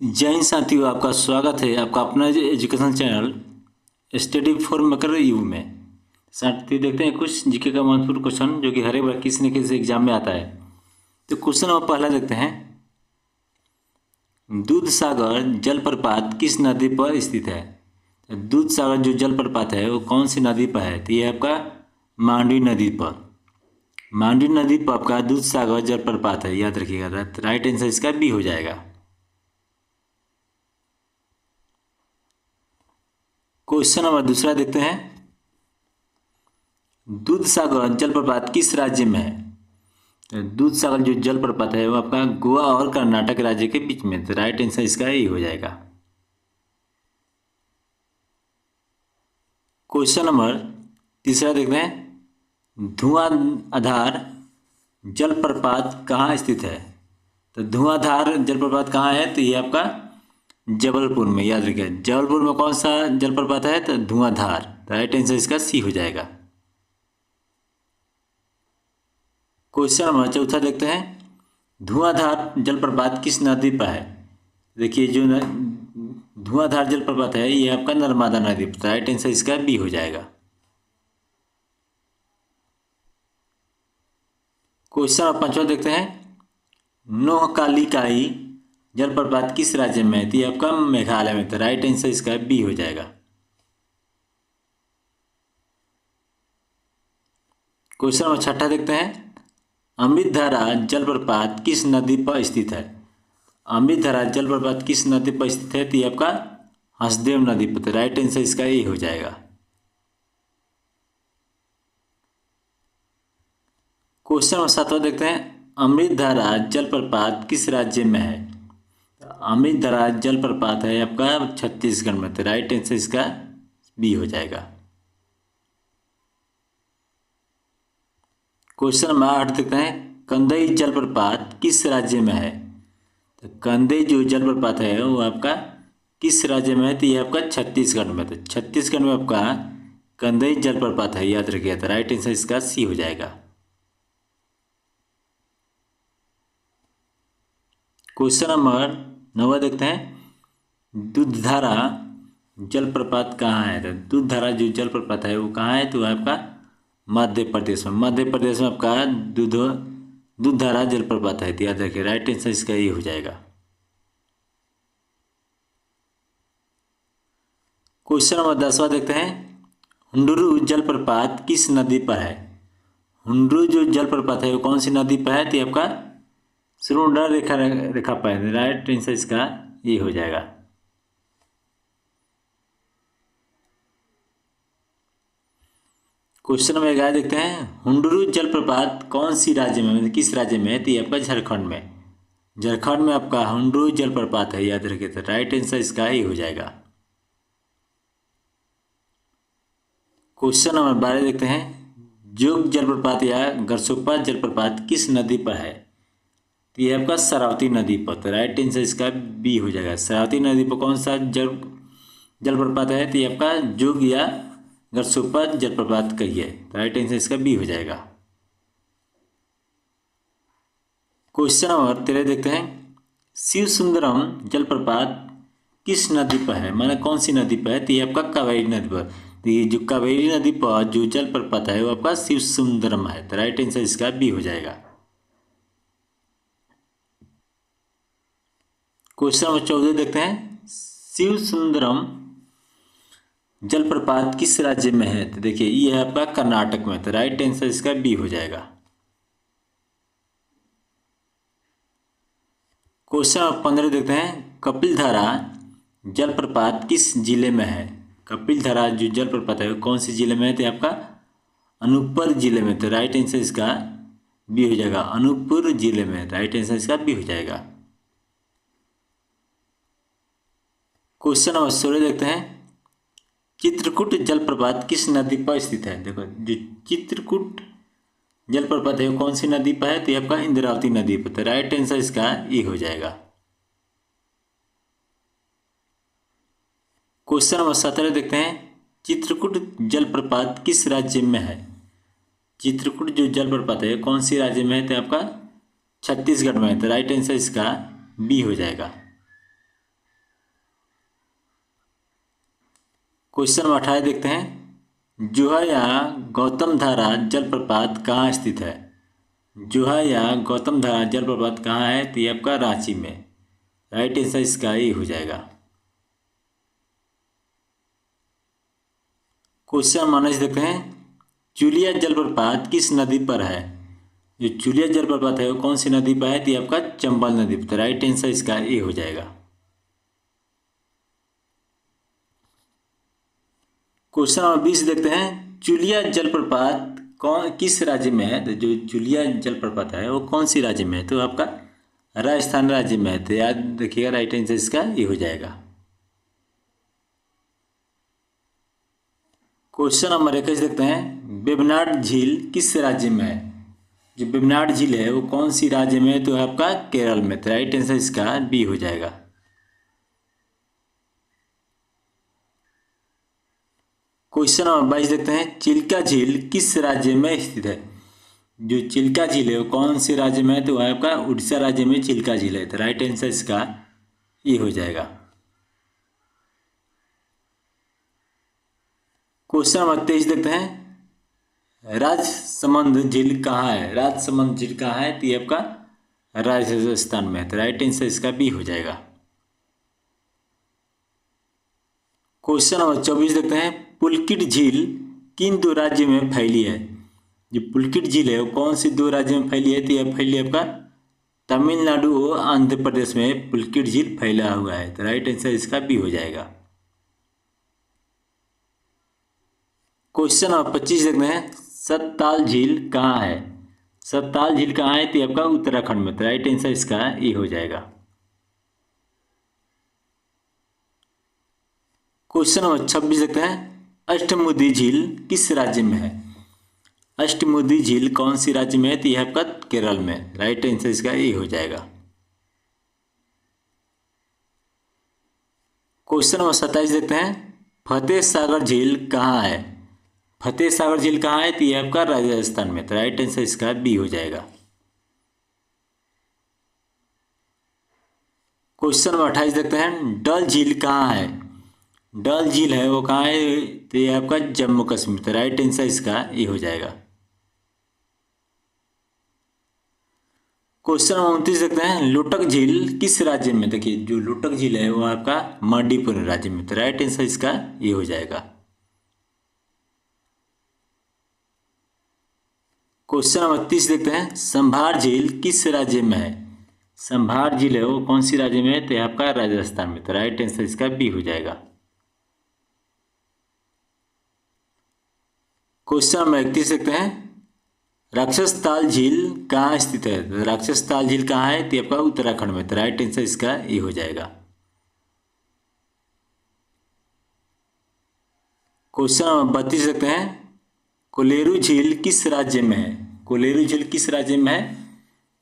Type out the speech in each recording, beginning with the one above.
जय हिंद साथियों, आपका स्वागत है आपका अपना education channel study for maker you में। साथियों, देखते हैं कुछ जीके का महत्वपूर्ण क्वेश्चन जो कि हर एक बार किसी न किसी एग्जाम में आता है। तो क्वेश्चन नंबर पहला देखते हैं। दूध सागर जलप्रपात किस नदी पर स्थित है? तो दूध सागर जो जलप्रपात है वो कौन सी नदी पर है? तो ये आपका मांडवी नदी पर। मांडवी नदी पर आपका दूध सागर जलप्रपात है, याद रखिएगा। राइट आंसर इसका बी हो जाएगा। क्वेश्चन नंबर दूसरा देखते हैं। दूध सागर जलप्रपात किस राज्य में है? तो दूध सागर जो जलप्रपात है वो आपका गोवा और कर्नाटक राज्य के बीच में। तो राइट आंसर इसका यही हो जाएगा। क्वेश्चन नंबर तीसरा देखते हैं। धुआंधार जलप्रपात कहाँ स्थित है? तो धुआंधार जलप्रपात कहाँ है? तो ये आपका जबलपुर में, याद रखिए। जबलपुर में कौन सा जलप्रपात है? तो धुआंधार। राइट आंसर इसका सी हो जाएगा। क्वेश्चन नंबर चौथा देखते हैं। धुआंधार जलप्रपात किस नदी पर है? देखिए, जो धुआंधार जलप्रपात है ये आपका नर्मदा नदी पर। राइट आंसर इसका बी हो जाएगा। क्वेश्चन नंबर पांचवा देखते हैं। नोहकालिकाई जलप्रपात किस राज्य में है? तो ये आपका मेघालय में। तो राइट आंसर इसका बी हो जाएगा। क्वेश्चन नंबर छठा देखते हैं। अमृतधारा जलप्रपात किस नदी पर स्थित है? अमृतधारा जलप्रपात किस नदी पर स्थित है? तो ये आपका हसदेव नदी पर। तो राइट आंसर इसका ये हो जाएगा। क्वेश्चन नंबर सातवां देखते हैं। अमृतधारा जलप्रपात किस राज्य में है? तो अमृतधारा जलप्रपात है आपका छत्तीसगढ़ में। तो राइट आंसर इसका बी हो जाएगा। क्वेश्चन नंबर 8 देखते हैं। कंदई जलप्रपात किस राज्य में है? तो कंदई जो जलप्रपात है वो आपका किस राज्य में है? तो ये आपका छत्तीसगढ़ में। तो छत्तीसगढ़ में आपका कंदई जलप्रपात है, याद रखिएगा। तो राइट आंसर इसका सी हो जाएगा। क्वेश्चन नंबर 9 देखते हैं। दूधधारा जलप्रपात कहाँ है? तो दूधधारा जो जलप्रपात है वो कहाँ है? तो आपका मध्य प्रदेश में। मध्य प्रदेश में आपका दूधधारा जलप्रपात है, तो याद रखिए। राइट आंसर इसका ये हो जाएगा। क्वेश्चन नंबर 10वां देखते हैं। हुंडरू जलप्रपात किस नदी पर है? हुंडरू जो जलप्रपात है वो कौन सी नदी पर है? तो ये आपका सुरुंडा रेखा पर है। राइट आंसर इसका ये हो जाएगा। क्वेश्चन नंबर 11 देखते हैं। हुंडरू जलप्रपात कौन सी राज्य में, मतलब किस राज्य में है? तो ये आपका झारखंड में। झारखंड में आपका हुंडरू जलप्रपात है, याद रखिए। तो राइट आंसर इसका ही हो जाएगा। क्वेश्चन नंबर 12 देखते हैं। जोग जलप्रपात या गरसोप्पा जलप्रपात किस नदी पर है? तो ये आपका शरावती नदी पर। तो राइट आंसर इसका बी हो जाएगा। शरावती नदी पर कौन सा जलप्रपात है? तो ये आपका जोग या गरसोप्पा जलप्रपात कहिए। राइट आंसर इसका बी हो जाएगा। क्वेश्चन नंबर 13 देखते हैं। शिव सुंदरम जलप्रपात किस नदी पर है? माना कौन सी नदी पर है? तो ये आपका कावेरी नदी पर। तो ये जो कावेरी नदी पर जो जलप्रपात है वो आपका शिव सुंदरम है। तो राइट आंसर इसका बी हो जाएगा। क्वेश्चन नंबर 14 देखते हैं। शिव सुंदरम जलप्रपात किस राज्य में है? तो देखिए ये है आपका कर्नाटक में। तो राइट आंसर इसका बी हो जाएगा। क्वेश्चन नंबर 15 देखते हैं। कपिलधारा जलप्रपात किस जिले में है? कपिलधारा जो जलप्रपात है वो कौन सी जिले में है? तो आपका अनूपपुर जिले में। तो राइट आंसर इसका बी हो जाएगा। अनूपपुर जिले में। राइट आंसर इसका बी हो जाएगा। क्वेश्चन नंबर 16 देखते हैं। चित्रकूट जलप्रपात किस नदी पर स्थित है? देखो, जो चित्रकूट जलप्रपात है वो कौन सी नदी पर है? तो ये आपका इंद्रावती नदी पर। तो राइट आंसर इसका ये हो जाएगा। क्वेश्चन नंबर 17 देखते हैं। चित्रकूट जलप्रपात किस राज्य में है? चित्रकूट जो जलप्रपात है कौन सी राज्य में है? तो आपका छत्तीसगढ़ में है। तो राइट आंसर इसका बी हो जाएगा। क्वेश्चन नंबर 18 देखते हैं, जुहा या गौतम धारा जलप्रपात कहाँ स्थित है? जुहा या गौतम धारा जलप्रपात कहाँ है? तो ये आपका रांची में। राइट आंसर इसका ही हो जाएगा। क्वेश्चन नंबर 19 देखते हैं, चुलिया जलप्रपात किस नदी पर है? जो चुलिया जलप्रपात है वो कौन सी नदी पर है? तो ये आपका चंबल नदी पर। राइट आंसर इसका ए हो जाएगा। क्वेश्चन नंबर 20 देखते हैं, चुलिया जलप्रपात कौन किस राज्य में है? तो जो चुलिया जलप्रपात है वो कौन सी राज्य में है? तो आपका राजस्थान राज्य में है। तो याद रखिएगा, राइट आंसर इसका ये हो जाएगा। क्वेश्चन नंबर 21 देखते हैं, वेबनाड झील किस राज्य में है? जो वेबनाड झील है वो कौन सी राज्य में है? तो आपका केरल में। तो राइट आंसर इसका बी हो जाएगा। क्वेश्चन नंबर 22 देखते हैं, चिल्का झील किस राज्य में स्थित है? जो चिल्का झील है वो कौन से राज्य में है? तो आपका उड़ीसा राज्य में चिल्का झील है। तो राइट आंसर इसका ये हो जाएगा। क्वेश्चन नंबर 23 देखते हैं, राजसमंद झील कहाँ है? राजसमंद झील कहाँ है? तो ये आपका राजस्थान में है। तो राइट आंसर इसका बी हो जाएगा। क्वेश्चन नंबर 24 देखते हैं, पुलकित झील किन दो राज्यों में फैली है? जो पुलकित झील है वो कौन सी दो राज्यों में फैली है? तो यह फैली आपका तमिलनाडु और आंध्र प्रदेश में पुलकित झील फैला हुआ है। तो राइट आंसर इसका बी हो जाएगा। क्वेश्चन नंबर 25 देखते हैं, सतताल झील कहाँ है? सतताल झील कहाँ है? तो आपका उत्तराखंड में। तो राइट आंसर इसका ये हो जाएगा। क्वेश्चन नंबर 26 देखते हैं, अष्टमुदी झील किस राज्य में है? अष्टमुदी झील कौन सी राज्य में है? तो यह आपका केरल में। राइट आंसर इसका ये हो जाएगा। क्वेश्चन नंबर 27 देखते हैं, फतेह सागर झील कहाँ है? फतेह सागर झील कहाँ है? तो यह आपका राजस्थान में। तो राइट आंसर इसका बी हो जाएगा। क्वेश्चन नंबर 28 देखते हैं, डल झील कहाँ है? डल झील है वो कहाँ है? तो ये आपका जम्मू कश्मीर। तो राइट आंसर इसका ये हो जाएगा। क्वेश्चन नंबर 29 देखते हैं, लोटक झील किस राज्य में? देखिए जो लोटक झील है वो आपका मणिपुर राज्य में। तो राइट आंसर इसका ये हो जाएगा। क्वेश्चन नंबर 30 देखते हैं, संभार झील किस राज्य में है? संभार झील है वो कौन सी राज्य में है? तो आपका राजस्थान में। तो राइट आंसर इसका बी हो जाएगा। क्वेश्चन नंबर 31 देखते हैं, राक्षस ताल झील कहाँ स्थित है? तो राक्षस ताल झील कहाँ है? तो आपका उत्तराखंड में। तो राइट आंसर इसका ये हो जाएगा। क्वेश्चन नंबर 32 देखते हैं, कोलेरू झील किस राज्य में है? कोलेरू झील किस राज्य में है?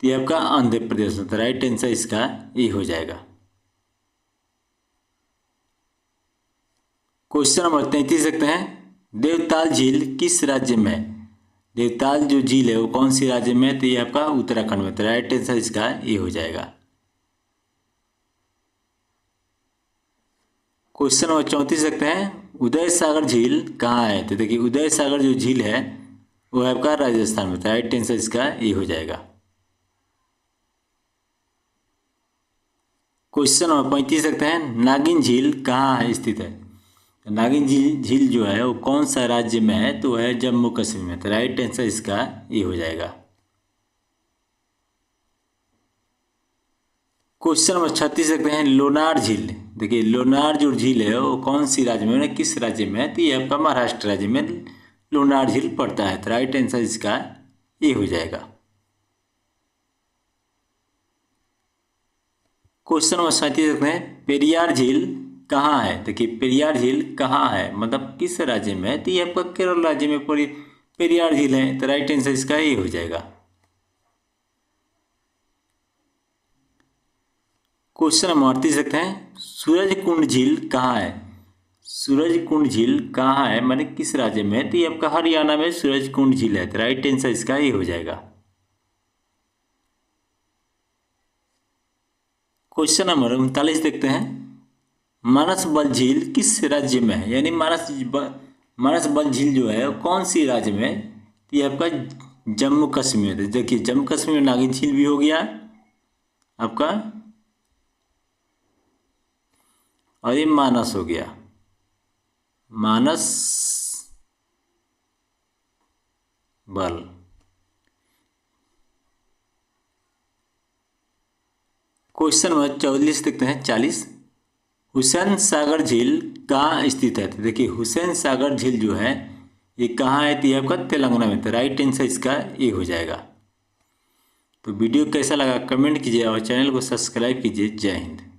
तो ये आपका आंध्र प्रदेश में। तो राइट आंसर इसका ये हो जाएगा। क्वेश्चन नंबर 33 देखते हैं, देवताल झील किस राज्य में है? देवताल जो झील है वो कौन सी राज्य में है? तो ये आपका उत्तराखंड में। तो राइट आंसर इसका ये हो जाएगा। क्वेश्चन नंबर 34 देखते हैं, उदय सागर झील कहाँ है? तो देखिए उदय सागर जो झील है वो है आपका राजस्थान में। तो राइट आंसर इसका ये हो जाएगा। क्वेश्चन नंबर 35 देखते हैं, नागिन झील कहाँ है स्थित है? नागिन झील जो है वो कौन सा राज्य में है? तो है जम्मू कश्मीर में। तो राइट आंसर इसका ये हो जाएगा। क्वेश्चन नंबर 36 देखते हैं, लोनार झील। देखिए लोनार जो झील है वो कौन सी राज्य में है, किस राज्य में है? तो ये आपका महाराष्ट्र राज्य में लोनार झील पड़ता है। तो राइट आंसर इसका ये हो जाएगा। क्वेश्चन नंबर 37 देखते हैं, पेरियार झील कहाँ है? देखिए पेरियार झील कहाँ है मतलब किस राज्य में है? तो ये आपका केरल राज्य में पेरियार झील है। तो राइट आंसर इसका ये हो जाएगा। क्वेश्चन नंबर 38 देखते हैं, सूरजकुंड झील कहाँ है? सूरजकुंड झील कहाँ है माने किस राज्य में है? तो ये आपका हरियाणा में सूरजकुंड झील है। तो राइट आंसर इसका ये हो जाएगा। क्वेश्चन नंबर 39 देखते हैं, मानस बल झील किस राज्य में है, यानी मानस बल झील जो है कौन सी राज्य में है? तो ये आपका जम्मू कश्मीर है। देखिए जम्मू कश्मीर में नागिन झील भी हो गया आपका, और ये मानस हो गया, मानस बल। क्वेश्चन नंबर 44 देखते हैं। 40, हुसैन सागर झील कहाँ स्थित है? तो देखिए हुसैन सागर झील जो है ये कहाँ है? तो ये आपका तेलंगाना में। तो राइट आंसर इसका ए हो जाएगा। तो वीडियो कैसा लगा कमेंट कीजिए और चैनल को सब्सक्राइब कीजिए। जय हिंद।